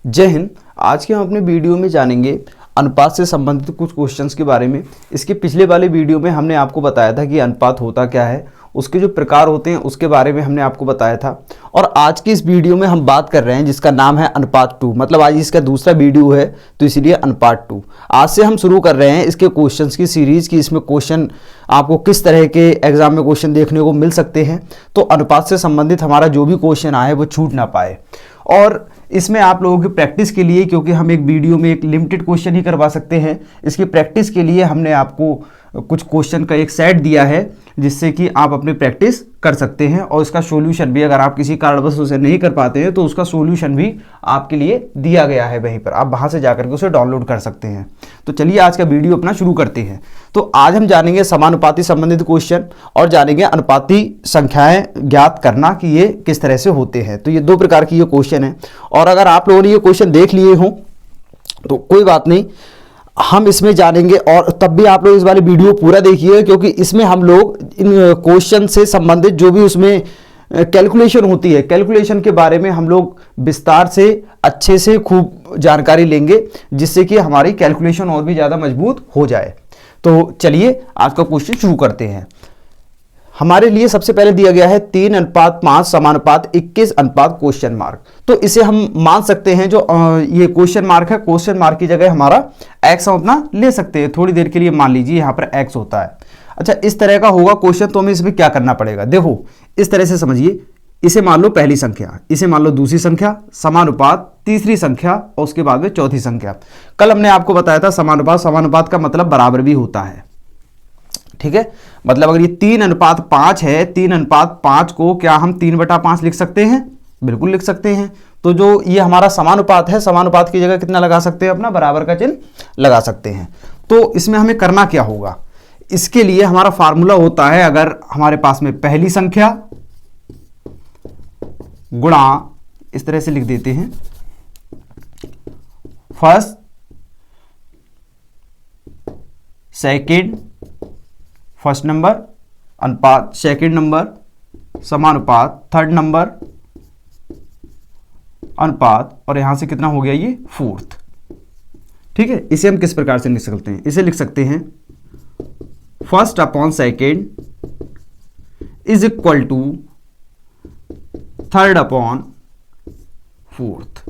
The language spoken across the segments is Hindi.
जय हिंद। आज के हम अपने वीडियो में जानेंगे अनुपात से संबंधित कुछ क्वेश्चंस के बारे में। इसके पिछले वाले वीडियो में हमने आपको बताया था कि अनुपात होता क्या है, उसके जो प्रकार होते हैं उसके बारे में हमने आपको बताया था। और आज की इस वीडियो में हम बात कर रहे हैं जिसका नाम है अनुपात 2, मतलब आज इसका दूसरा वीडियो है तो इसीलिए अनुपात 2। आज से हम शुरू कर रहे हैं इसके क्वेश्चंस की सीरीज की। इसमें क्वेश्चन आपको किस तरह के एग्जाम में क्वेश्चन देखने को मिल सकते हैं, तो अनुपात से संबंधित हमारा जो भी क्वेश्चन आए वो छूट ना पाए। और इसमें आप लोगों की प्रैक्टिस के लिए, क्योंकि हम एक वीडियो में एक लिमिटेड क्वेश्चन ही करवा सकते हैं, इसकी प्रैक्टिस के लिए हमने आपको कुछ क्वेश्चन का एक सेट दिया है जिससे कि आप अपनी प्रैक्टिस कर सकते हैं। और इसका सॉल्यूशन भी, अगर आप किसी कारणवश उसे नहीं कर पाते हैं तो उसका सॉल्यूशन भी आपके लिए दिया गया है वहीं पर, आप वहां से जाकर के उसे डाउनलोड कर सकते हैं। तो चलिए आज का वीडियो अपना शुरू करते हैं। तो आज हम जानेंगे समानुपाती संबंधित क्वेश्चन और जानेंगे अनुपाती संख्याएं ज्ञात करना कि ये किस तरह से होते हैं। तो ये दो प्रकार की ये क्वेश्चन है, और अगर आप लोगों ने ये क्वेश्चन देख लिए हों तो कोई बात नहीं, हम इसमें जानेंगे। और तब भी आप लोग इस वाले वीडियो पूरा देखिए, क्योंकि इसमें हम लोग इन क्वेश्चन से संबंधित जो भी उसमें कैलकुलेशन होती है, कैलकुलेशन के बारे में हम लोग विस्तार से अच्छे से खूब जानकारी लेंगे, जिससे कि हमारी कैलकुलेशन और भी ज़्यादा मजबूत हो जाए। तो चलिए आज का क्वेश्चन शुरू करते हैं। हमारे लिए सबसे पहले दिया गया है 3:5 समानुपात 21 अनुपात क्वेश्चन मार्क। तो इसे हम मान सकते हैं, जो ये क्वेश्चन मार्क है, क्वेश्चन मार्क की जगह हमारा एक्स हम अपना ले सकते हैं। थोड़ी देर के लिए मान लीजिए यहाँ पर एक्स होता है। अच्छा, इस तरह का होगा क्वेश्चन, तो हमें इसमें क्या करना पड़ेगा, देखो इस तरह से समझिए। इसे मान लो पहली संख्या, इसे मान लो दूसरी संख्या, समानुपात तीसरी संख्या और उसके बाद में चौथी संख्या। कल हमने आपको बताया था समानुपात का मतलब बराबर भी होता है, ठीक है। मतलब अगर ये 3:5 है, 3:5 को क्या हम 3/5 लिख सकते हैं? बिल्कुल लिख सकते हैं। तो जो ये हमारा समानुपात है, समानुपात की जगह कितना लगा सकते हैं? अपना बराबर का चिन्ह लगा सकते हैं। तो इसमें हमें करना क्या होगा, इसके लिए हमारा फार्मूला होता है, अगर हमारे पास में पहली संख्या गुणा, इस तरह से लिख देते हैं, फर्स्ट सेकेंड, फर्स्ट नंबर अनुपात सेकेंड नंबर समानुपात थर्ड नंबर अनुपात, और यहां से कितना हो गया ये फोर्थ, ठीक है। इसे हम किस प्रकार से लिख सकते हैं? इसे लिख सकते हैं first upon second is equal to third upon fourth,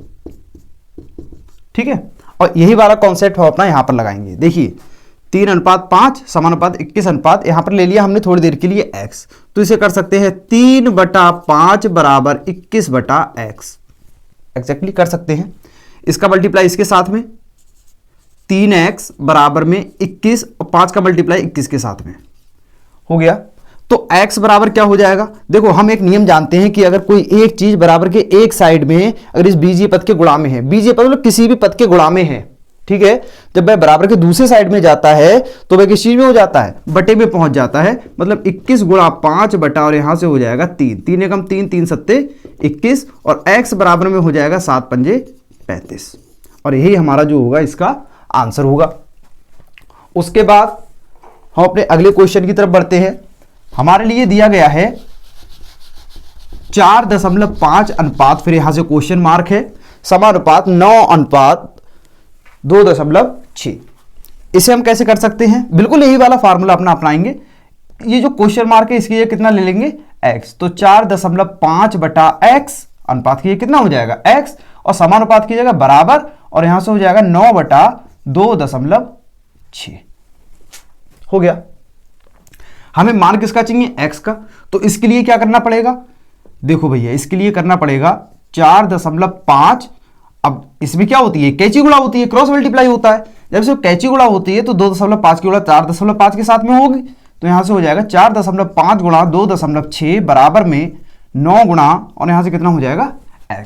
ठीक है। और यही वाला कॉन्सेप्ट हम अपना यहां पर लगाएंगे। देखिए 3:5 समानुपात 21 अनुपात, यहां पर ले लिया हमने थोड़ी देर के लिए x, तो इसे कर सकते हैं 3/5 बराबर 21/x, एग्जैक्टली कर सकते हैं। इसका मल्टीप्लाई इसके साथ में 3x बराबर में 21 और 5 का मल्टीप्लाई 21 के साथ में हो गया। तो x बराबर क्या हो जाएगा? देखो हम एक नियम जानते हैं कि अगर कोई एक चीज बराबर के एक साइड में, अगर इस बीजीय पद के गुणा में है, बीजीय पद मतलब किसी भी पद के गुणा में है, ठीक है, जब वह बराबर के दूसरे साइड में जाता है तो वह किस चीज में हो जाता है? बटे में पहुंच जाता है। मतलब 21 गुणा 5 बटा, और यहां से हो जाएगा 3, 3 एकम 3, 3 सत्ते 21, और x बराबर में हो जाएगा 7 पंजे 35, और यही हमारा जो होगा इसका आंसर होगा। उसके बाद हम अपने अगले क्वेश्चन की तरफ बढ़ते हैं। हमारे लिए दिया गया है 4.5 अनुपात, फिर यहां से क्वेश्चन मार्क है, समानुपात 9:2.6। इसे हम कैसे कर सकते हैं? बिल्कुल यही वाला फार्मूला अपना अपनाएंगे। ये जो क्वेश्चन मार्क है इसकी ये कितना ले लेंगे? x, तो 4.5 बटा x, अनुपात की ये कितना हो जाएगा? x, और समानुपात की जगह बराबर, और यहां से हो जाएगा 9/2.6 हो गया। हमें मान किसका चाहिए? x का। तो इसके लिए क्या करना पड़ेगा? देखो भैया, इसके लिए करना पड़ेगा 4.5। अब इसमें क्या होती है? कैची गुणा होती है, क्रॉस मल्टीप्लाई होता है। जब से कैची गुणा होती है तो 2.5 की गुणा 4.5 के साथ में होगी, तो यहां से हो जाएगा 4.5 गुणा 2.6 बराबर में 9 गुणा, और यहां से कितना हो जाएगा? x,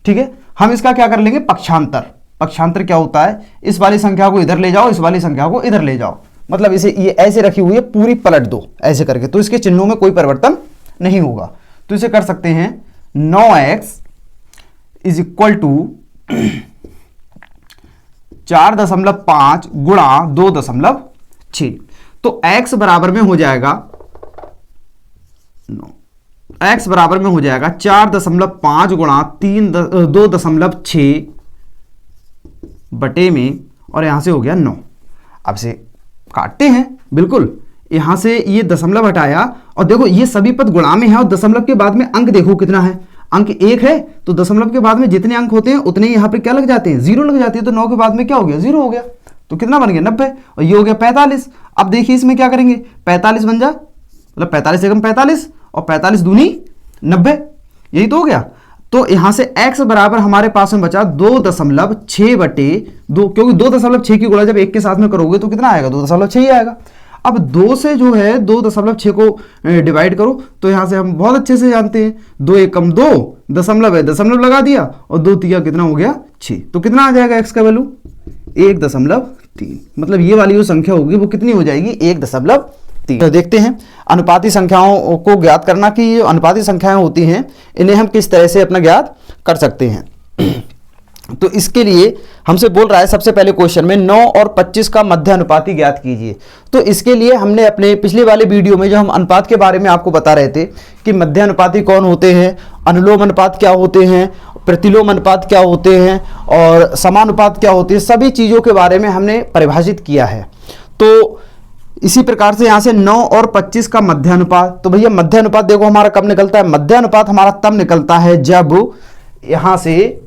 ठीक है। हम इसका क्या कर लेंगे? पक्षांतर। पक्षांतर क्या होता है? इस वाली संख्या को इधर ले जाओ, इस वाली संख्या को इधर ले जाओ, मतलब इसे ये ऐसे रखी हुई है, पूरी पलट दो ऐसे करके, तो इसके चिन्हों में कोई परिवर्तन नहीं होगा। तो इसे कर सकते हैं 9x इज इक्वल टू 4.5 गुणा 2.6, तो x बराबर में हो जाएगा 9, x बराबर में हो जाएगा 4.5 गुणा 2.6 बटे में और यहाँ से हो गया 9। अब से काटते हैं, बिल्कुल यहाँ से ये दशमलव हटाया और देखो ये सभी पद गुणा में है और दशमलव के बाद में अंक देखो कितना है, अंक 1 है, तो दशमलव के बाद में जितने अंक होते हैं उतने ही यहाँ पे क्या लग जाते हैं, 0 लग जाती है। तो 9 के बाद में क्या हो गया, 0 हो गया। तो कितना बन गया, 90, और ये हो गया 45। अब देखिए इसमें क्या करेंगे, 45 बन जा, मतलब 45 एकम 45 और 45 दूनी 90, यही तो हो गया। तो यहां से x बराबर हमारे पास में बचा 2.6 बटे 2, क्योंकि 2.6 की गुणा जब 1 के साथ में करोगे तो कितना आएगा, 2.6 ही आएगा। अब 2 से जो है 2.6 को डिवाइड करो, तो यहां से हम बहुत अच्छे से जानते हैं 2 एकम 2, दशमलव है दशमलव लगा दिया और 2 तिया कितना हो गया 6। तो कितना आ जाएगा x का वैल्यू 1.3, मतलब ये वाली जो संख्या होगी वो कितनी हो जाएगी 1.3। तो देखते हैं अनुपाती संख्याओं को ज्ञात करना कि ये अनुपाती संख्याएं होती हैं इन्हें हम किस तरह से अपना ज्ञात कर सकते हैं। तो इसके लिए हमसे बोल रहा है सबसे पहले क्वेश्चन में 9 और 25 का मध्य अनुपाती ज्ञात कीजिए। तो इसके लिए हमने अपने पिछले वाले वीडियो में जो हम अनुपात के बारे में आपको बता रहे थे कि मध्य अनुपाती कौन होते हैं, अनुलोम अनुपात क्या होते हैं, प्रतिलोम अनुपात क्या होते हैं और समानुपात क्या होते हैं, सभी चीज़ों के बारे में हमने परिभाषित किया है। तो इसी प्रकार से यहाँ से 9 और 25 का मध्य अनुपात, तो भैया मध्य अनुपात देखो हमारा कब निकलता है, मध्य अनुपात हमारा तब निकलता है जब यहाँ से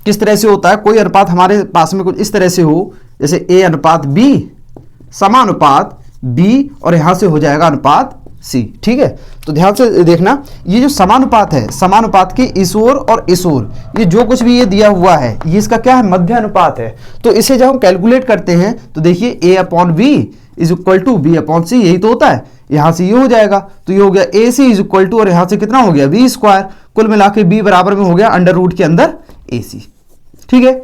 किस तरह से होता है, कोई अनुपात हमारे पास में कुछ इस तरह से हो, जैसे a अनुपात b समानुपात b और यहां से हो जाएगा अनुपात c। ठीक है, तो ध्यान से देखना, ये जो समानुपात है, समानुपात के इस ओर और इस ओर ये जो कुछ भी ये दिया हुआ है ये इसका क्या है, मध्य अनुपात है। तो इसे जब हम कैलकुलेट करते हैं तो देखिए a upon b is equal to b upon c, यही तो होता है। यहां से ये हो जाएगा, तो ये हो गया ac इज इक्वल टू, और यहां से कितना हो गया b स्क्वायर, कुल मिला के b बराबर में हो गया अंडर रूट के अंदर ac। ठीक है,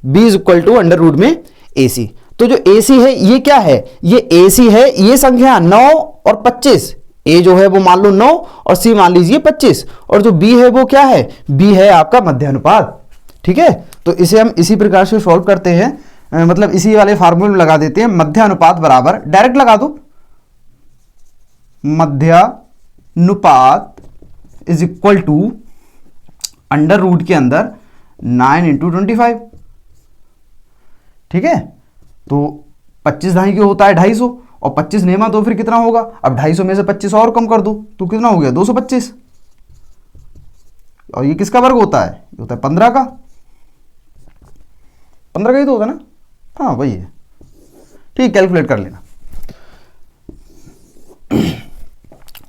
b is equal to under root में ac। तो जो ac है ये क्या है, ये ac है, ये संख्या 9 और 25, a जो है वो मान लो 9 और c मान लीजिए 25, और जो b है वो क्या है, b है आपका मध्य अनुपात। ठीक है, तो इसे हम इसी प्रकार से सॉल्व करते हैं, मतलब इसी वाले फार्मूले में लगा देते हैं, मध्य अनुपात बराबर, डायरेक्ट लगा दो, मध्य अनुपात is equal to under root के अंदर 9 इंटू 25। ठीक है, तो 25 ढाई क्यों होता है 250, और 25 नेमा तो फिर कितना होगा, अब 250 में से 25 और कम कर दो तो कितना हो गया 225, और ये किसका वर्ग होता है, ये होता है 15 का, 15 का ही तो होता है ना, हाँ वही है। ठीक, कैलकुलेट कर लेना।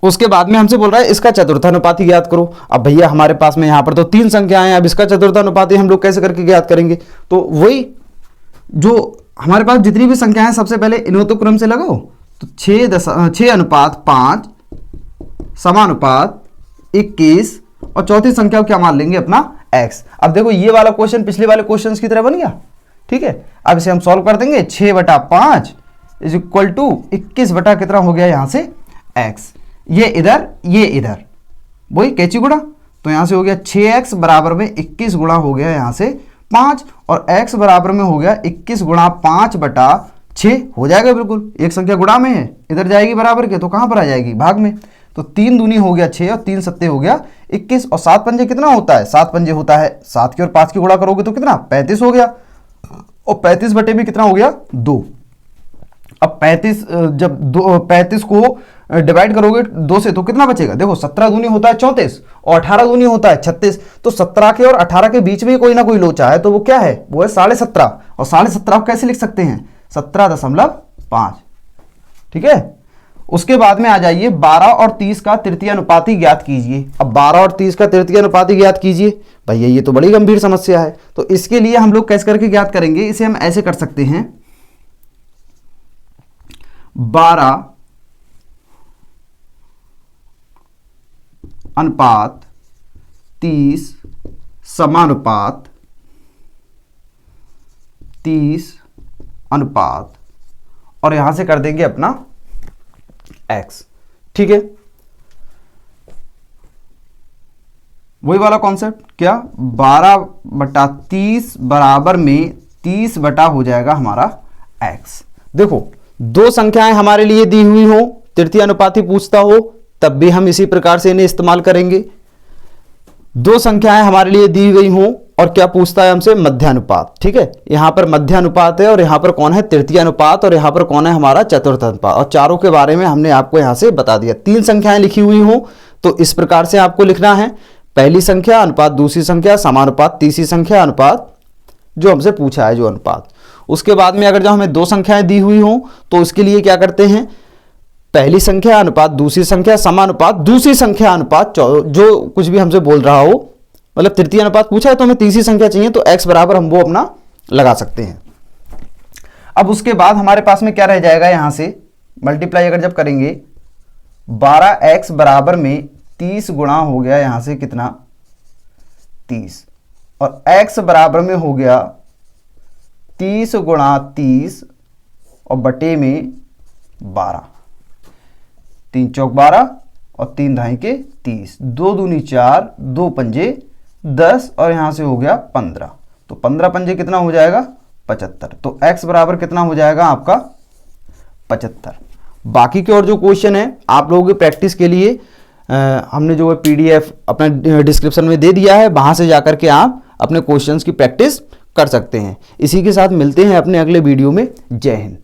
उसके बाद में हमसे बोल रहा है इसका चतुर्थानुपाती ज्ञात करो। अब भैया हमारे पास में यहाँ पर तो 3 संख्याएं हैं, अब इसका चतुर्थानुपाती हम लोग कैसे करके ज्ञात करेंगे, तो वही जो हमारे पास जितनी भी संख्याएं हैं सबसे पहले इन्हों तो क्रम से लगाओ, तो 6 अनुपात 5 समानुपात 21 और चौथी संख्या को क्या मान लेंगे अपना x। अब देखो ये वाला क्वेश्चन पिछले वाले क्वेश्चन की तरह बन गया। ठीक है, अब इसे हम सॉल्व कर देंगे, 6/5 इज इक्वल टू 21 बटा कितना हो गया यहाँ से x, ये इधर वही कैची गुणा, तो यहां से हो गया 6x बराबर में 21 गुणा हो गया यहाँ से 5, और x बराबर में हो गया 21 गुणा 5/6 हो जाएगा। बिल्कुल एक संख्या गुणा में है, इधर जाएगी बराबर के, तो कहां पर आ जाएगी भाग में, तो 3 दूनी हो गया 6 और 3 सत्ते हो गया 21, और 7 पंजे कितना होता है, 7 पंजे होता है 7 की और 5 की गुणा करोगे तो कितना 35 हो गया, और 35 बटे में कितना हो गया 2। अब 35 जब 35 को डिवाइड करोगे 2 से तो कितना बचेगा, देखो 17 दूनी होता है 34 और 18 दूनी होता है 36, तो 17 के और 18 के बीच में कोई ना कोई लोचा है, तो वो क्या है, वो है 17.5, और 17.5 को कैसे लिख सकते हैं 17.5। ठीक है, उसके बाद में आ जाइए 12 और 30 का तृतीय अनुपाती ज्ञात कीजिए। अब 12 और 30 का तृतीय अनुपाती ज्ञात कीजिए, भैया ये तो बड़ी गंभीर समस्या है। तो इसके लिए हम लोग कैसे करके ज्ञात करेंगे, इसे हम ऐसे कर सकते हैं, 12 अनुपात 30 समानुपात 30 अनुपात, और यहां से कर देंगे अपना x। ठीक है, वही वाला कॉन्सेप्ट, क्या 12/30 बराबर में 30 बटा हो जाएगा हमारा x। देखो 2 संख्याएं हमारे लिए दी हुई हो, तृतीय अनुपाती पूछता हो तब भी हम इसी प्रकार से इन्हें इस्तेमाल करेंगे। 2 संख्याएं हमारे लिए दी गई हो और क्या पूछता है हमसे, मध्यानुपात। ठीक है, यहाँ पर मध्यानुपात है और यहाँ पर कौन है, तृतीय अनुपात, और यहाँ पर कौन है हमारा, चतुर्थ अनुपात। और चारों के बारे में हमने आपको यहाँ से बता दिया। 3 संख्याएं लिखी हुई हो तो इस प्रकार से आपको लिखना है, पहली संख्या अनुपात दूसरी संख्या समानुपात तीसरी संख्या अनुपात जो हमसे पूछा है जो अनुपात। उसके बाद में अगर जब हमें 2 संख्याएं दी हुई हो तो उसके लिए क्या करते हैं, पहली संख्या अनुपात दूसरी संख्या समानुपात दूसरी संख्या अनुपात जो कुछ भी हमसे बोल रहा हो, मतलब तृतीय अनुपात पूछा है तो हमें तीसरी संख्या चाहिए तो x बराबर हम वो अपना लगा सकते हैं। अब उसके बाद हमारे पास में क्या रह जाएगा, यहां से मल्टीप्लाई अगर जब करेंगे 12x बराबर में 30 गुणा हो गया यहां से कितना 30, और x बराबर में हो गया 30 गुणा 30 और बटे में 12, 3 चौक 12 और 3 ढाई के 30, 2 दूनी 4, 2 पंजे 10 और यहां से हो गया 15, तो 15 पंजे कितना हो जाएगा 75। तो x बराबर कितना हो जाएगा आपका 75। बाकी के और जो क्वेश्चन है आप लोगों की प्रैक्टिस के लिए हमने जो है PDF अपना डिस्क्रिप्शन में दे दिया है, वहां से जाकर के आप अपने क्वेश्चंस की प्रैक्टिस कर सकते हैं। इसी के साथ मिलते हैं अपने अगले वीडियो में। जय हिंद।